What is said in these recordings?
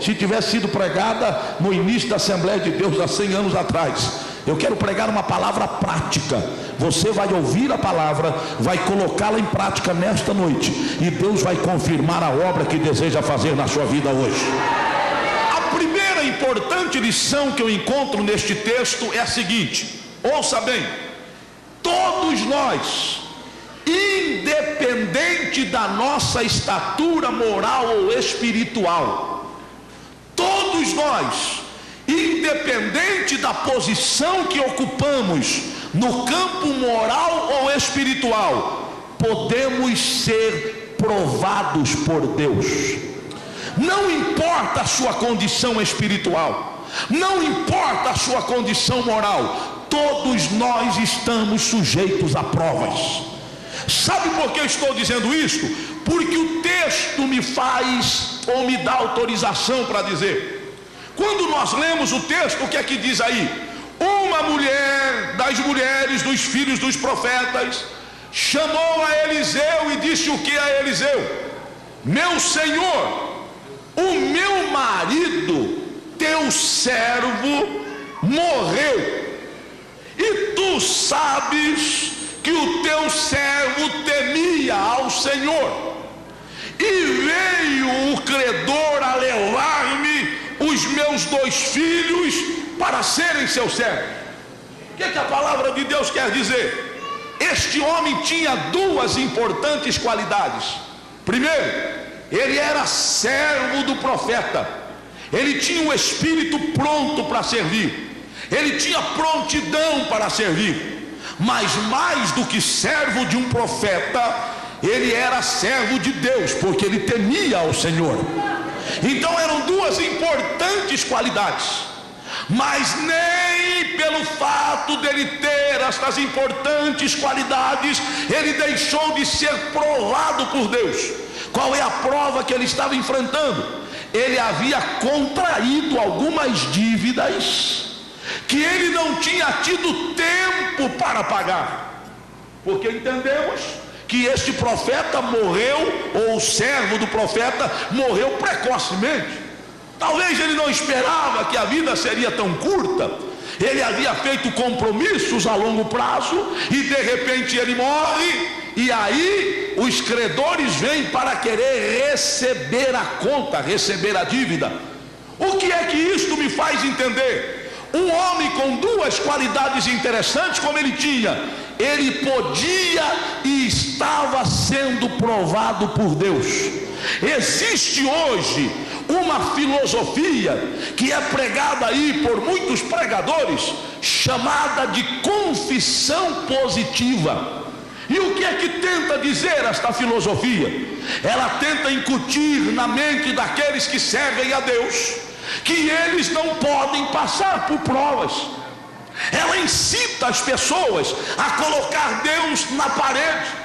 se tivesse sido pregada no início da Assembleia de Deus há 100 anos atrás. Eu quero pregar uma palavra prática. Você vai ouvir a palavra, vai colocá-la em prática nesta noite, e Deus vai confirmar a obra que deseja fazer na sua vida hoje. A primeira importante lição que eu encontro neste texto é a seguinte: ouça bem, todos nós, independente da nossa estatura moral ou espiritual, todos nós, independente da posição que ocupamos no campo moral ou espiritual, podemos ser provados por Deus. Não importa a sua condição espiritual, não importa a sua condição moral, todos nós estamos sujeitos a provas. Sabe por que eu estou dizendo isso? Porque o texto me faz, ou me dá autorização para dizer. Quando nós lemos o texto, o que é que diz aí? Uma mulher das mulheres dos filhos dos profetas chamou a Eliseu e disse o que a Eliseu? Meu senhor, o meu marido, teu servo, morreu, e tu sabes que o teu servo temia ao Senhor, e veio o credor a levar-me os meus 2 filhos para serem seus servos. O que a palavra de Deus quer dizer? Este homem tinha 2 importantes qualidades. Primeiro, ele era servo do profeta, ele tinha um espírito pronto para servir, ele tinha prontidão para servir. Mas mais do que servo de um profeta, ele era servo de Deus, porque ele temia ao Senhor. Então eram 2 importantes qualidades. Mas nem pelo fato dele ter estas importantes qualidades, ele deixou de ser provado por Deus. Qual é a prova que ele estava enfrentando? Ele havia contraído algumas dívidas que ele não tinha tido tempo para pagar, porque entendemos que este profeta morreu, ou o servo do profeta morreu precocemente. Talvez ele não esperava que a vida seria tão curta. Ele havia feito compromissos a longo prazo, e de repente ele morre, e aí os credores vêm para querer receber a conta, receber a dívida. O que é que isto me faz entender? Um homem com 2 qualidades interessantes como ele tinha, ele podia e estava sendo provado por Deus. Existe hoje uma filosofia que é pregada aí por muitos pregadores, chamada de confissão positiva. E o que é que tenta dizer esta filosofia? Ela tenta incutir na mente daqueles que servem a Deus que eles não podem passar por provas. Ela incita as pessoas a colocar Deus na parede.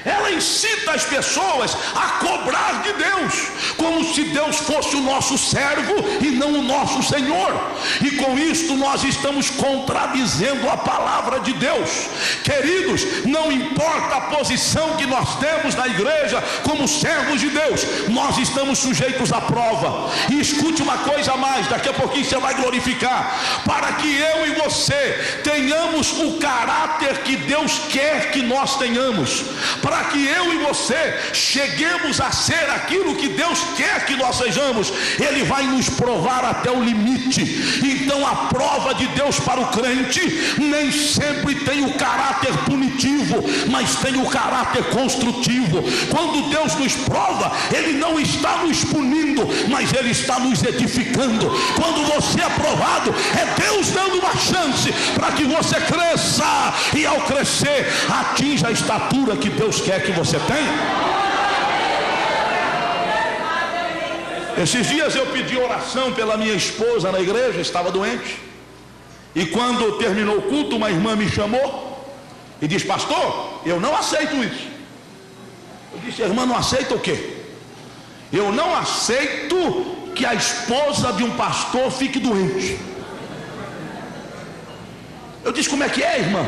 Ela incita as pessoas a cobrar de Deus, como se Deus fosse o nosso servo e não o nosso Senhor. E com isto nós estamos contradizendo a palavra de Deus. Queridos, não importa a posição que nós temos na igreja como servos de Deus, nós estamos sujeitos à prova. E escute uma coisa a mais, daqui a pouquinho você vai glorificar. Para que eu e você tenhamos o caráter que Deus quer que nós tenhamos, para que eu e você cheguemos a ser aquilo que Deus quer que nós sejamos, Ele vai nos provar até o limite. Então a prova de Deus para o crente nem sempre tem o caráter punitivo, mas tem o caráter construtivo. Quando Deus nos prova, Ele não está nos punindo, mas Ele está nos edificando. Quando você é provado, é Deus dando uma chance para que você cresça, e ao crescer atinja a estatura que Deus quer que você tenha. Esses dias eu pedi oração pela minha esposa na igreja, estava doente, e quando terminou o culto, uma irmã me chamou e disse: pastor, eu não aceito isso. Eu disse: irmã, não aceita o quê? Eu não aceito que a esposa de um pastor fique doente. Eu disse: como é que é, irmã?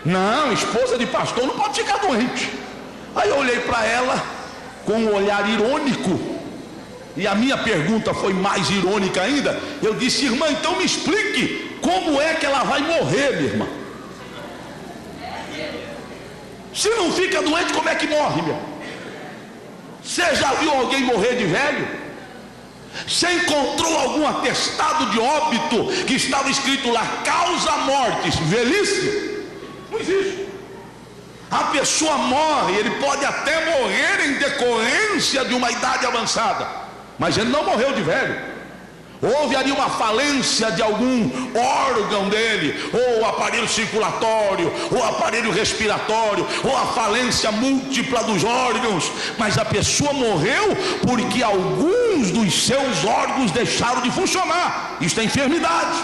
Não, esposa de pastor não pode ficar doente. Aí eu olhei para ela com um olhar irônico E a minha pergunta foi mais irônica ainda. Eu disse: irmã, então me explique como é que ela vai morrer, minha irmã. Se não fica doente, como é que morre, meu? Você já viu alguém morrer de velho? Você encontrou algum atestado de óbito que estava escrito lá, causa mortis, velhice? Não existe. A pessoa morre, ele pode até morrer em decorrência de uma idade avançada, mas ele não morreu de velho. Houve ali uma falência de algum órgão dele, ou aparelho circulatório, ou aparelho respiratório, ou a falência múltipla dos órgãos, mas a pessoa morreu porque alguns dos seus órgãos deixaram de funcionar. Isto é enfermidade,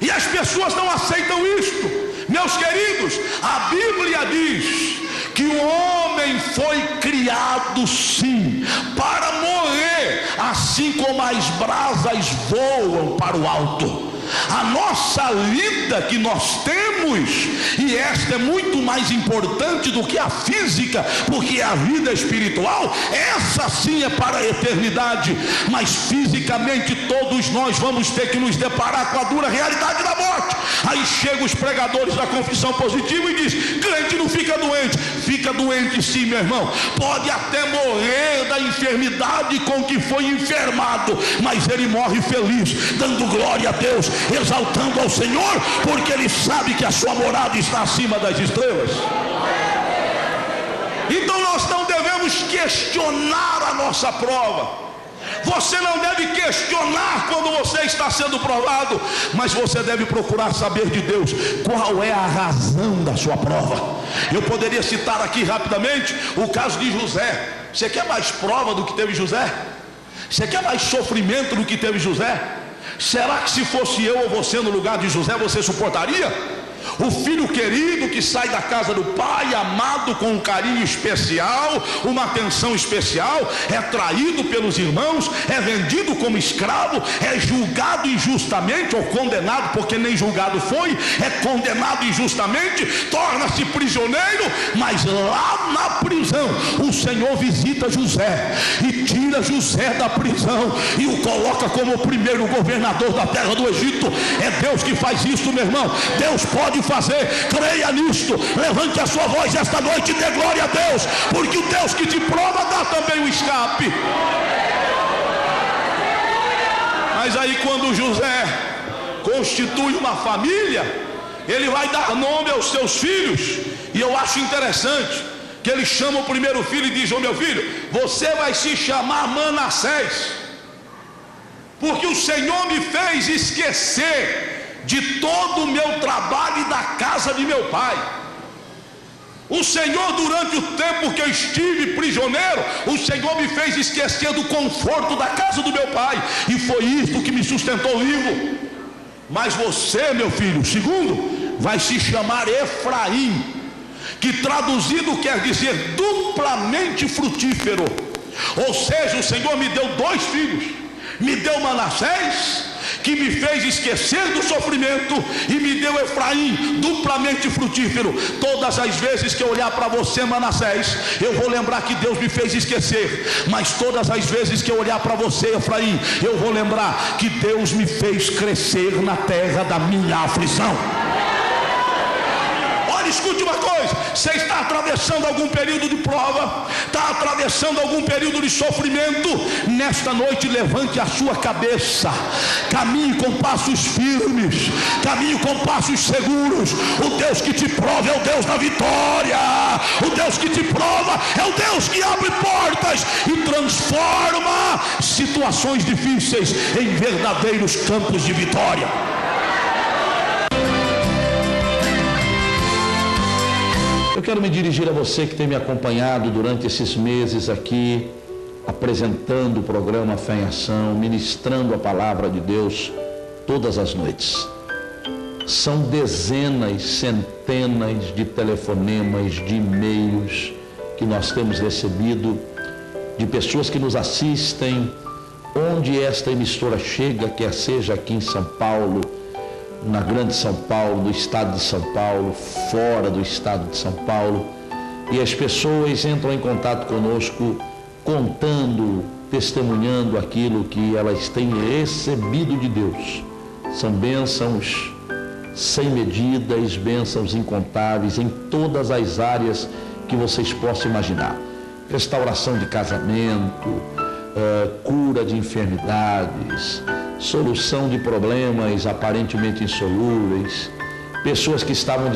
e as pessoas não aceitam isto. Meus queridos, a Bíblia diz que o homem foi criado sim para morrer, assim como as brasas voam para o alto. A nossa vida que nós temos, e esta é muito mais importante do que a física, porque a vida espiritual, essa sim é para a eternidade, mas fisicamente todos nós vamos ter que nos deparar com a dura realidade da morte. Aí chegam os pregadores da confissão positiva e diz: crente não fica doente. Fica doente sim, meu irmão, pode até morrer da enfermidade com que foi enfermado, mas ele morre feliz, dando glória a Deus, exaltando ao Senhor, porque ele sabe que a sua morada está acima das estrelas. Então nós não devemos questionar a nossa prova. Você não deve questionar quando você está sendo provado, mas você deve procurar saber de Deus qual é a razão da sua prova. Eu poderia citar aqui rapidamente o caso de José. Você quer mais prova do que teve José? Você quer mais sofrimento do que teve José? Será que se fosse eu ou você no lugar de José, você suportaria? O filho querido que sai da casa do pai, amado com um carinho especial, uma atenção especial, é traído pelos irmãos, é vendido como escravo, é julgado injustamente ou condenado, porque nem julgado foi, é condenado injustamente, torna-se prisioneiro, mas lá na prisão o Senhor visita José e tira José da prisão e o coloca como o primeiro governador da terra do Egito. É Deus que faz isso, meu irmão. Deus pode fazer, creia nisto, levante a sua voz esta noite e dê glória a Deus, porque o Deus que te prova dá também o escape. Mas aí quando José constitui uma família, ele vai dar nome aos seus filhos, e eu acho interessante que ele chama o primeiro filho e diz: ô meu filho, você vai se chamar Manassés, porque o Senhor me fez esquecer de todo o meu trabalho e da casa de meu pai. O Senhor, durante o tempo que eu estive prisioneiro, o Senhor me fez esquecer do conforto da casa do meu pai, e foi isto que me sustentou vivo. Mas você, meu filho, segundo, vai se chamar Efraim, que traduzido quer dizer duplamente frutífero. Ou seja, o Senhor me deu dois filhos, me deu Manassés, que me fez esquecer do sofrimento, e me deu Efraim, duplamente frutífero. Todas as vezes que eu olhar para você, Manassés, eu vou lembrar que Deus me fez esquecer, mas todas as vezes que eu olhar para você, Efraim, eu vou lembrar que Deus me fez crescer na terra da minha aflição. Escute uma coisa: você está atravessando algum período de prova, está atravessando algum período de sofrimento. Nesta noite, levante a sua cabeça, caminhe com passos firmes, caminhe com passos seguros. O Deus que te prova é o Deus da vitória. O Deus que te prova é o Deus que abre portas e transforma situações difíceis em verdadeiros campos de vitória. Eu quero me dirigir a você que tem me acompanhado durante esses meses aqui, apresentando o programa Fé em Ação, ministrando a palavra de Deus todas as noites. São dezenas, centenas de telefonemas, de e-mails que nós temos recebido de pessoas que nos assistem, onde esta emissora chega, quer seja aqui em São Paulo, na Grande São Paulo, no estado de São Paulo, fora do estado de São Paulo, e as pessoas entram em contato conosco contando testemunhando aquilo que elas têm recebido de Deus. São bênçãos sem medidas, bênçãos incontáveis em todas as áreas que vocês possam imaginar. Restauração de casamento, cura de enfermidades, solução de problemas aparentemente insolúveis, pessoas que estavam